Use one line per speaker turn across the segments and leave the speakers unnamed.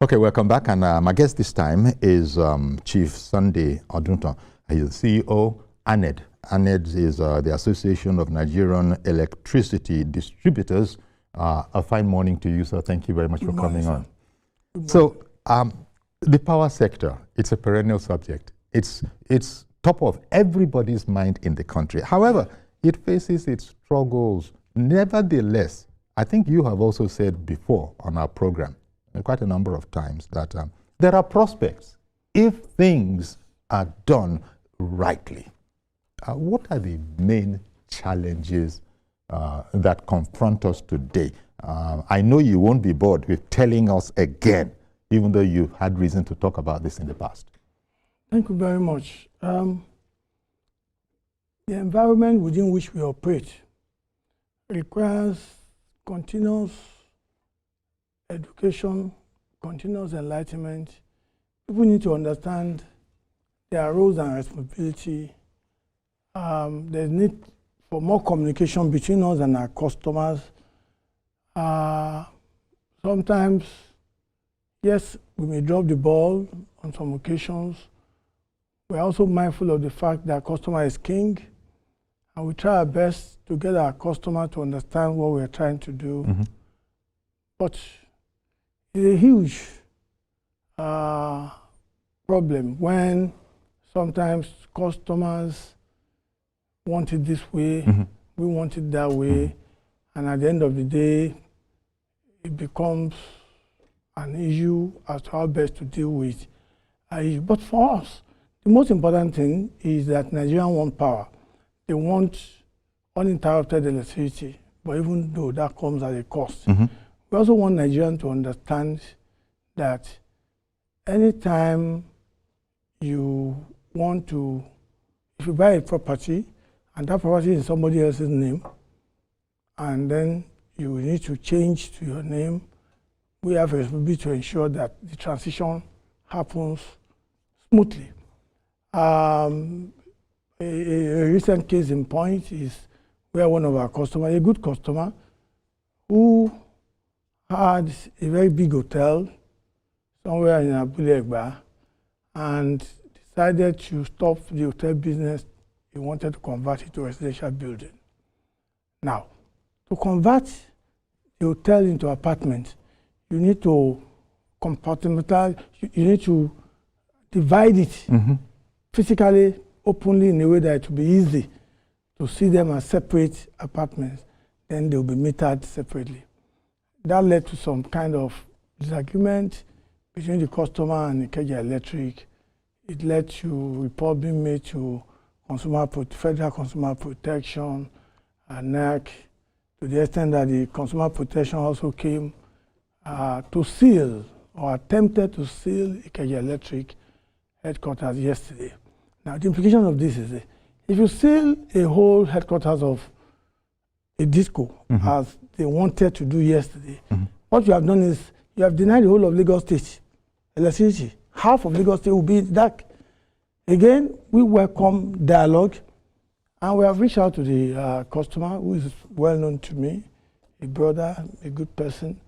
Okay, welcome back. And my guest this time is Chief Sunday Oduntan. He's the CEO, ANED. ANED is the Association of Nigerian Electricity Distributors. A fine morning to you, sir. Thank you very much for coming on. So, the power sector, it's a perennial subject. It's top of everybody's mind in the country. However, it faces its struggles. Nevertheless, I think you have also said before on our program, quite a number of times, that there are prospects if things are done rightly. What are the main challenges that confront us today? I know you won't be bored with telling us again, even though you've had reason to talk about this in the past.
Thank you very much. The environment within which we operate requires continuous education, continuous enlightenment. People need to understand their roles and responsibility. There's need for more communication between us and our customers. Sometimes, yes, we may drop the ball on some occasions. We're also mindful of the fact that customer is king, and we try our best to get our customer to understand what we're trying to do. Mm-hmm. But it's a huge problem when sometimes customers want it this way, mm-hmm. we want it that way, mm-hmm. and at the end of the day, it becomes an issue as to how best to deal with an issue. But for us, the most important thing is that Nigerians want power. They want uninterrupted electricity, but even though that comes at a cost. Mm-hmm. We also want Nigerians to understand that anytime you want to, if you buy a property and that property is in somebody else's name, and then you need to change to your name, we have a responsibility to ensure that the transition happens smoothly. A recent case in point is where one of our customers, a good customer, who had a very big hotel somewhere in Abule, and decided to stop the hotel business. He wanted to convert it to a residential building. Now, to convert the hotel into apartments, you need to compartmentalize, you need to divide it mm-hmm. physically, openly, in a way that it will be easy to see them as separate apartments. Then they will be metered separately. That led to some kind of disagreement between the customer and Ikeja Electric. It led to report being made to Federal Consumer Protection and NEC, to the extent that the Consumer Protection also came to seal or attempted to seal Ikeja Electric headquarters yesterday. Now, the implication of this is if you seal a whole headquarters of a disco, mm-hmm. as they wanted to do yesterday, mm-hmm. what you have done is you have denied the whole of Lagos State electricity. Half of Lagos State will be dark. Again, we welcome dialogue, and we have reached out to the customer, who is well known to me, a brother, a good person,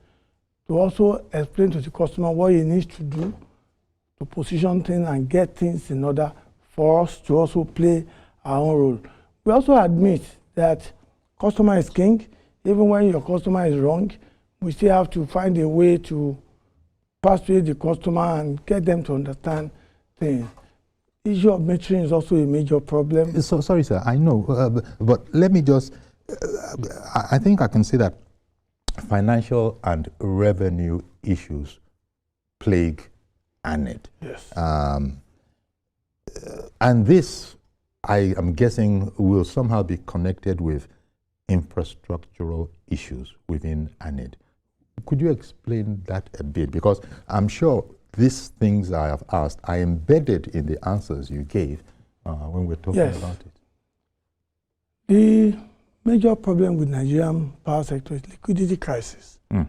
to also explain to the customer what he needs to do to position things and get things in order for us to also play our own role. We also admit that customer is king. Even when your customer is wrong, we still have to find a way to persuade the customer and get them to understand things. The issue of metering is also a major problem.
So, sorry, sir, I know, but let me just, I think I can say that financial and revenue issues plague ANED.
Yes.
And this, I am guessing, will somehow be connected with infrastructural issues within ANED. Could you explain that a bit? Because I'm sure these things I have asked are embedded in the answers you gave when we're talking
yes.
about it.
The major problem with Nigerian power sector is liquidity crisis. Mm.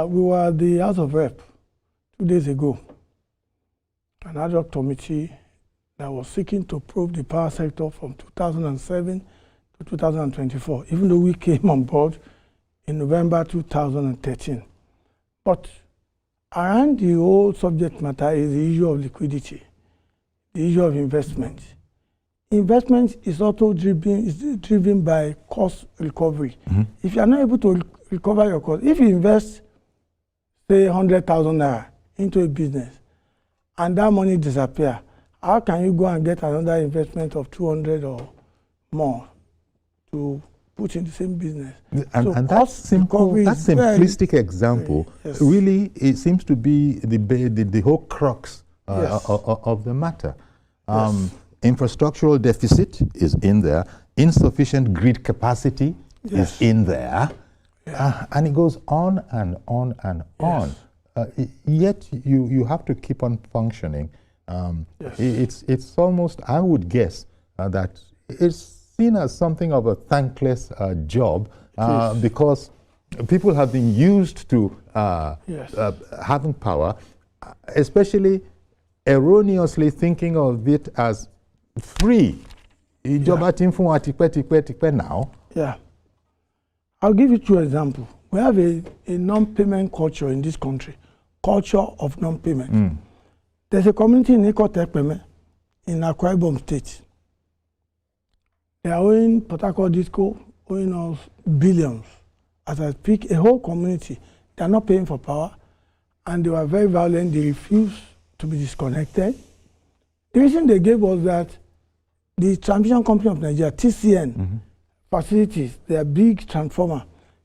We were at the House of Rep 2 days ago, an ad hoc committee that was seeking to probe the power sector from 2007 to 2024, even though we came on board in November 2013. But around the whole subject matter is the issue of liquidity, the issue of investment. Investment is also driven by cost recovery. If you are not able to recover your cost, if you invest, say, 100,000 naira into a business, and that money disappears, how can you go and get another investment of 200 or more to put in the same business?
And that simplistic example, really, it seems to be the whole crux of the matter. Infrastructural deficit is in there. Insufficient grid capacity is in there. And it goes on and on and on. Yet you have to keep on functioning. It's almost, I would guess, that it's seen as something of a thankless job because people have been used to having power, especially erroneously thinking of it as free. Now.
Yeah. I'll give you 2 examples. We have a non-payment culture in this country, culture of non-payment. There's a community in Ikotekpeme in Akwa Ibom State. They are owing Port Harcourt Disco, owing us billions. As I speak, a whole community, they are not paying for power, and they were very violent. They refused to be disconnected. The reason they gave was that the Transmission Company of Nigeria, TCN, facilities, their big transformer,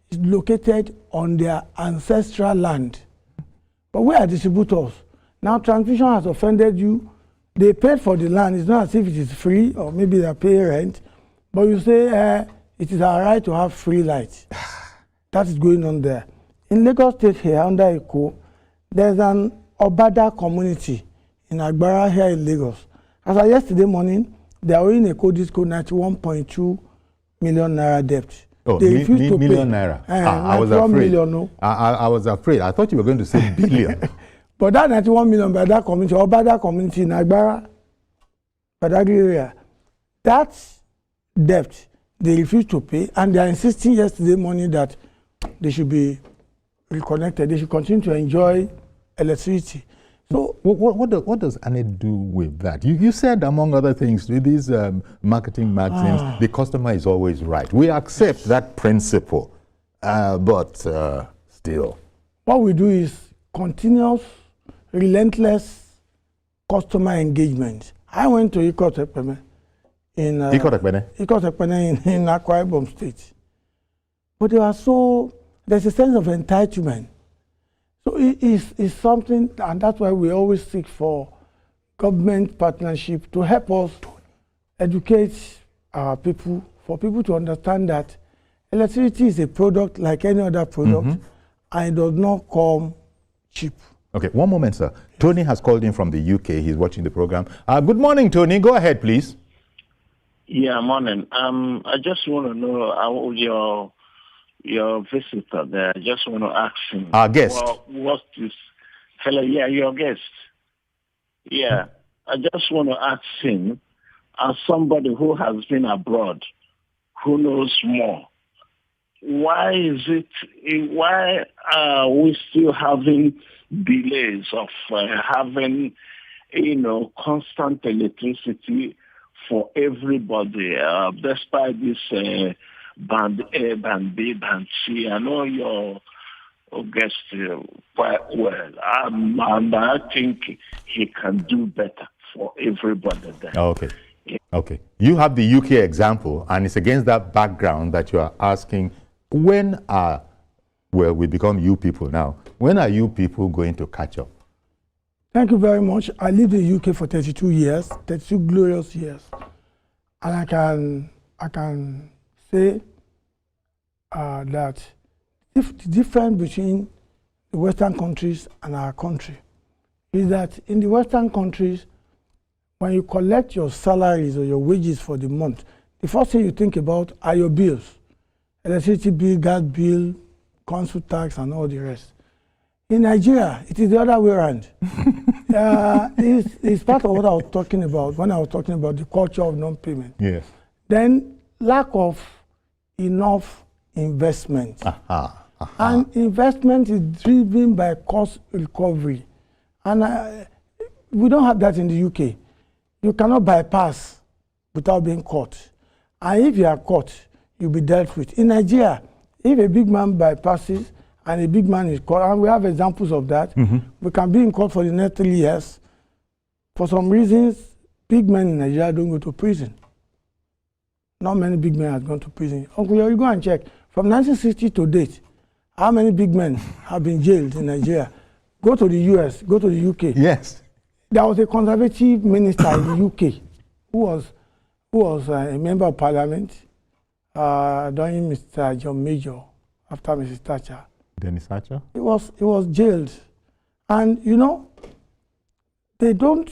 is located on their ancestral land. But we are distributors. Now transmission has offended you. They paid for the land. It's not as if it is free, or maybe they are paying rent. But you say, it is our right to have free light. That is going on there. In Lagos State here, under Eko, there's an Obada community in Agbara here in Lagos. As of yesterday morning, they are owing Eko Disco 91.2 million naira debt.
Oh,
they refuse to
million
pay.
naira.
I was afraid. Million, no?
I was afraid. I thought you were going to say billion.
But that 91 million by that community, or by that community in Agbara, Badagry area, that debt they refuse to pay, and they are insisting yesterday morning that they should be reconnected. They should continue to enjoy electricity. So
what does ANED do with that? You said, among other things, with these marketing maxims, the customer is always right. We accept that principle, but still.
What we do is continuous, relentless customer engagement. I went to Ikotekpeme in Akwa Ibom State. But there's a sense of entitlement. So it's something, and that's why we always seek for government partnership to help us educate our people, for people to understand that electricity is a product like any other product, and it does not come cheap.
Okay, one moment, sir. Tony has called in from the UK. He's watching the program. Good morning, Tony. Go ahead, please.
Yeah, morning. I just want to know how your visitor there. I just want to ask him.
Our guest.
Well, what's this fellow? Yeah, your guest. Yeah, I just want to ask him, as somebody who has been abroad, who knows more, why are we still having delays of having, constant electricity for everybody, despite this band A, band B, band C? I know your guest quite well, and I think he can do better for everybody there.
Okay. Yeah. Okay. You have the UK example, and it's against that background that you are asking, when we become you people now, when are you people going to catch up?
Thank you very much. I lived in the UK for 32 years, 32 glorious years. And I can say that the difference between the Western countries and our country is that in the Western countries, when you collect your salaries or your wages for the month, the first thing you think about are your bills. Electricity bill, gas bill, council tax, and all the rest. In Nigeria, it is the other way around. It's part of what I was talking about when I was talking about the culture of non-payment.
Yes.
Then lack of enough investment. And investment is driven by cost recovery. And we don't have that in the UK. You cannot bypass without being caught. And if you are caught, you'll be dealt with. In Nigeria, if a big man bypasses and a big man is caught, and we have examples of that, we can be in court for the next 3 years. For some reasons, big men in Nigeria don't go to prison. Not many big men have gone to prison. Uncle, you go and check. From 1960 to date, how many big men have been jailed in Nigeria? Go to the US, go to the UK.
Yes.
There was a conservative minister in the UK who was a member of parliament during Mr. John Major, after Mrs. Thatcher.
Dennis Thatcher?
He was jailed. And, you know, they don't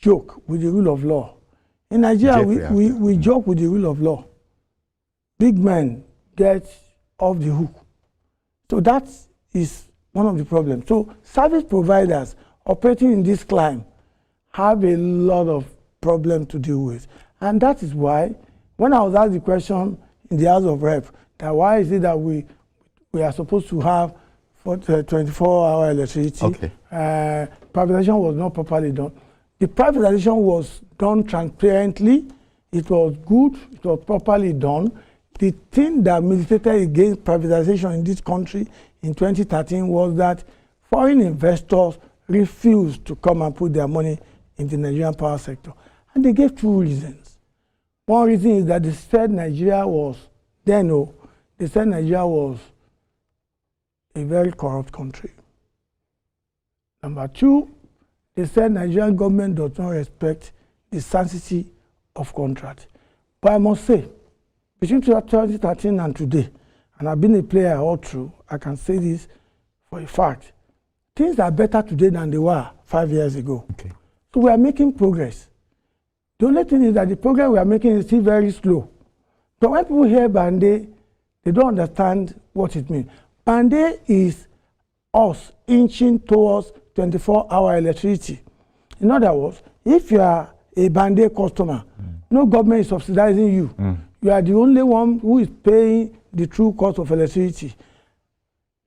joke with the rule of law. In Nigeria, we joke with the rule of law. Big men get off the hook. So that is one of the problems. So service providers operating in this climate have a lot of problems to deal with. And that is why, when I was asked the question in the House of Rep, that why is it that we are supposed to have 24-hour electricity, privatization was not properly done. The privatization was done transparently. It was good. It was properly done. The thing that militated against privatization in this country in 2013 was that foreign investors refused to come and put their money in the Nigerian power sector. And they gave two reasons. One reason is that they said Nigeria was, they said Nigeria was a very corrupt country. Number two, they said Nigerian government does not respect the sanctity of contract. But I must say, between 2013 and today, and I've been a player all through, I can say this for a fact, things are better today than they were 5 years ago.
Okay.
So we are making progress. The only thing is that the progress we are making is still very slow. So when people hear Bande, they don't understand what it means. Bande is us inching towards 24-hour electricity. In other words, if you are a Bande customer, no government is subsidizing you. You are the only one who is paying the true cost of electricity.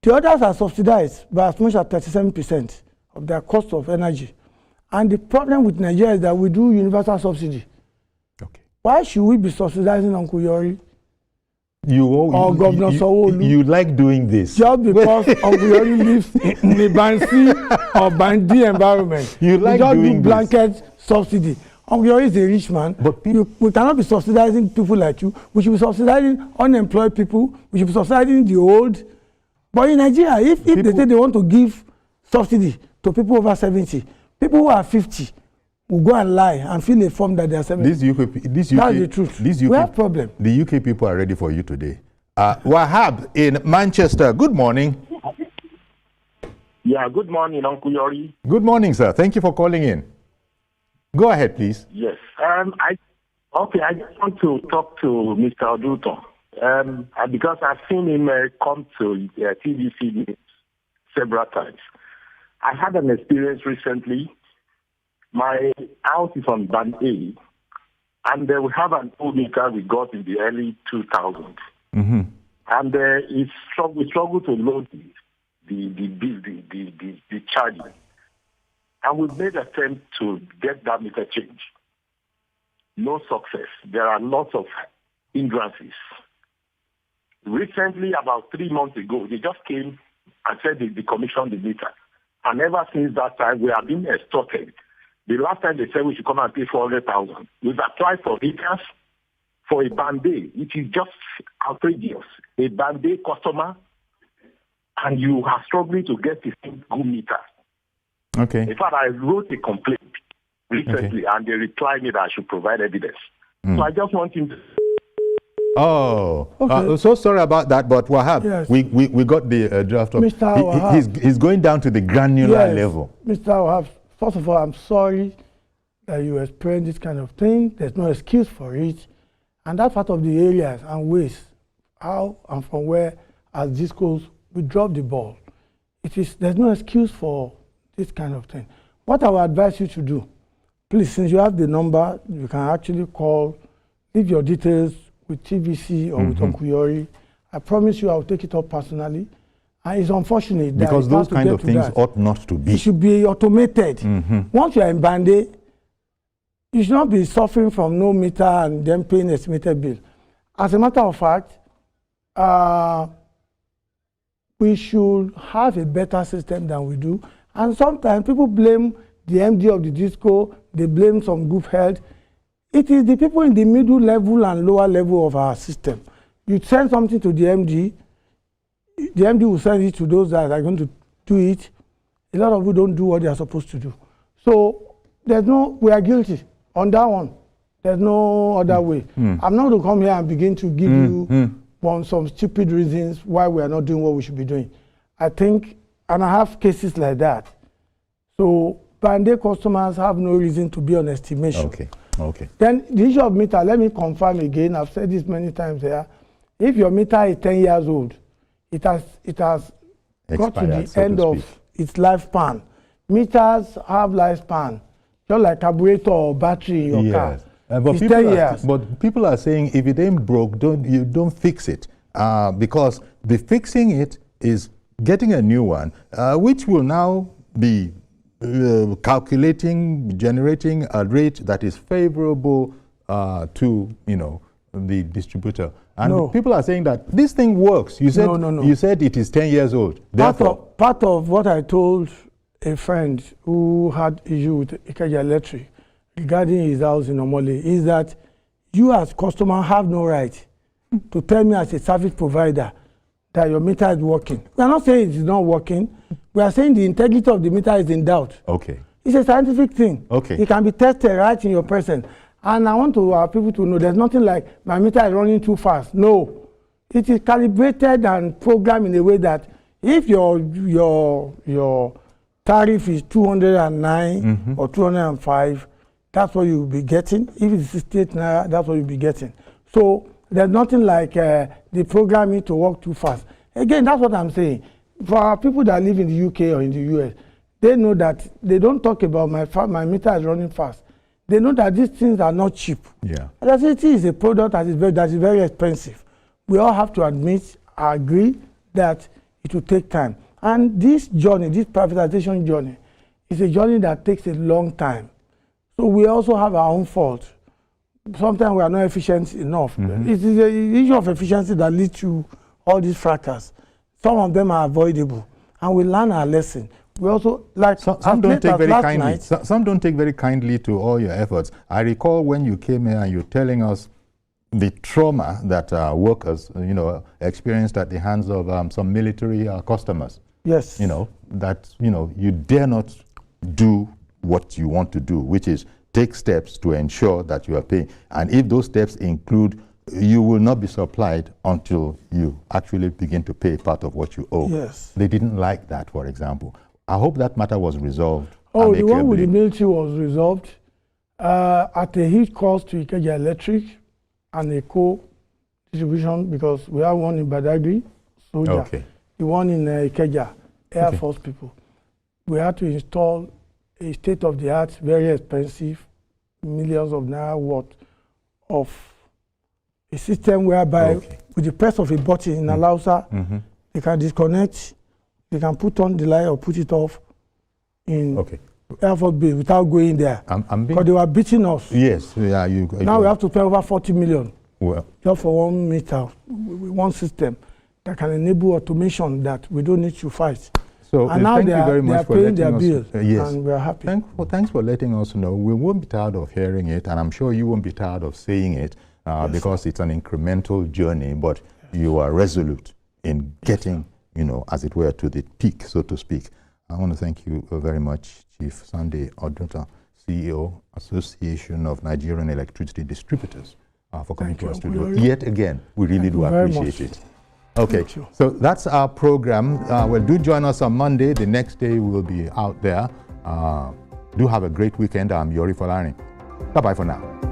The others are subsidized by as much as 37% of their cost of energy. And the problem with Nigeria is that we do universal subsidy. Okay. Why should we be subsidizing Uncle Yori? Governor Sanwo-Olu?
You like doing this.
Just because Uncle Yori lives in a Bansi or Bandi environment.
You like
just
doing
do blanket subsidy. Uncle Yori is a rich man. But we cannot be subsidizing people like you. We should be subsidizing unemployed people. We should be subsidizing the old. But in Nigeria, if they say they want to give subsidy to people over 70, people who are 50 will go and lie and fill a form that they are 70.
That's
the truth. We have problem.
The UK people are ready for you today. Wahab in Manchester, good morning.
Yeah, good morning, Uncle Yori.
Good morning, sir. Thank you for calling in. Go ahead, please.
Yes. I just want to talk to Mr. Oduntan because I've seen him come to TVC several times. I had an experience recently. My house is on Band A, and we have an old meter we got in the early 2000s. And we struggle to load the charging. And we've made an attempt to get that meter changed. No success. There are lots of hindrances. Recently, about 3 months ago, they just came and said they decommissioned the meter. And ever since that time, we have been extorted. The last time they said we should come and pay 400,000. We've applied for meters for a Band-Aid, which is just outrageous. A Band-Aid customer, and you are struggling to get the same good meter.
Okay.
In fact, I wrote a complaint recently, and they replied me that I should provide evidence. So I just want him to...
Oh, so sorry about that, but Wahab,
yes.
we got the draft of...
Mr. Wahab,
he's going down to the granular level.
Mr. Wahab, first of all, I'm sorry that you experienced this kind of thing. There's no excuse for it. And that's part of the areas and ways how and from where, as discos, we drop the ball. There's no excuse for this kind of thing. What I would advise you to do, please, since you have the number, you can actually call, leave your details with TVC or with Uncle Yori. I promise you I'll take it up personally. And it's unfortunate
because
that
those kind of things ought not to be.
It should be automated. Once you are in Bande, you should not be suffering from no meter and then paying estimated bill. As a matter of fact, we should have a better system than we do. And sometimes people blame the MD of the disco, they blame some group health. It is the people in the middle level and lower level of our system. You send something to the MD will send it to those that are going to do it. A lot of people don't do what they are supposed to do. So we are guilty on that one. There's no other way. I'm not going to come here and begin to give you some stupid reasons why we are not doing what we should be doing. I think, and I have cases like that. So Bande customers have no reason to be on estimation.
Okay.
Then the issue of meter, let me confirm again. I've said this many times here. If your meter is 10 years old, it has got to the end of its lifespan. Meters have lifespan, just like carburetor or battery in your car. It's 10 years.
But people are saying if it ain't broke, you don't fix it, because the fixing it is getting a new one, which will now be generating a rate that is favorable to the distributor. And people are saying that this thing works. You said you said it is 10 years old.
Part of what I told a friend who had issue with Ikeja Electric regarding his house in Omole is that you as customer have no right to tell me as a service provider that your meter is working. We are not saying it is not working. We are saying the integrity of the meter is in doubt.
Okay.
It's a scientific thing.
Okay.
It can be tested right in your presence. And I want our people to know there's nothing like my meter is running too fast. No. It is calibrated and programmed in a way that if your tariff is 209 or 205, that's what you'll be getting. If it's 68 naira, that's what you'll be getting. So there's nothing like the programming to work too fast. Again, that's what I'm saying. For our people that live in the UK or in the US, they know that they don't talk about my meter is running fast. They know that these things are not cheap.
Yeah.
Electricity is a product that is very expensive. We all have to agree that it will take time. And this journey, this privatization journey, is a journey that takes a long time. So we also have our own fault. Sometimes we are not efficient enough. It is the issue of efficiency that leads to all these fracas. Some of them are avoidable, and we learn our lesson. We also
some don't take very kindly. Some don't take very kindly to all your efforts. I recall when you came here and you're telling us the trauma that workers, experienced at the hands of some military customers.
Yes.
That you dare not do what you want to do, which is take steps to ensure that you are paying. And if those steps include, you will not be supplied until you actually begin to pay part of what you owe.
Yes.
They didn't like that, for example. I hope that matter was resolved.
Oh, the one with the military was resolved at a huge cost to Ikeja Electric and a co-distribution, because we have one in Badagry, Soldier, the one in Ikeja, Air Force people. We had to install a state-of-the-art, very expensive, millions of naira worth of a system whereby with the press of a button in Alausa, they can disconnect, they can put on the light or put it off in Air Force Base without going there. Because they were beating us.
Yes. Yeah,
now we have to pay over 40 million just for 1 meter, one system that can enable automation that we don't need to fight.
So
and now
thank you very much for letting us
bills, and we're happy.
Thanks for letting us know. We won't be tired of hearing it, and I'm sure you won't be tired of saying it, because it's an incremental journey, but you are resolute in getting, as it were, to the peak, so to speak. I want to thank you very much, Chief Sunday Oduntan, CEO, Association of Nigerian Electricity Distributors, for coming to our studio. Yet again, we really do appreciate it. Okay, so that's our program. Well, do join us on Monday. The next day we will be out there. Do have a great weekend. I'm Yori Folani. Bye-bye for now.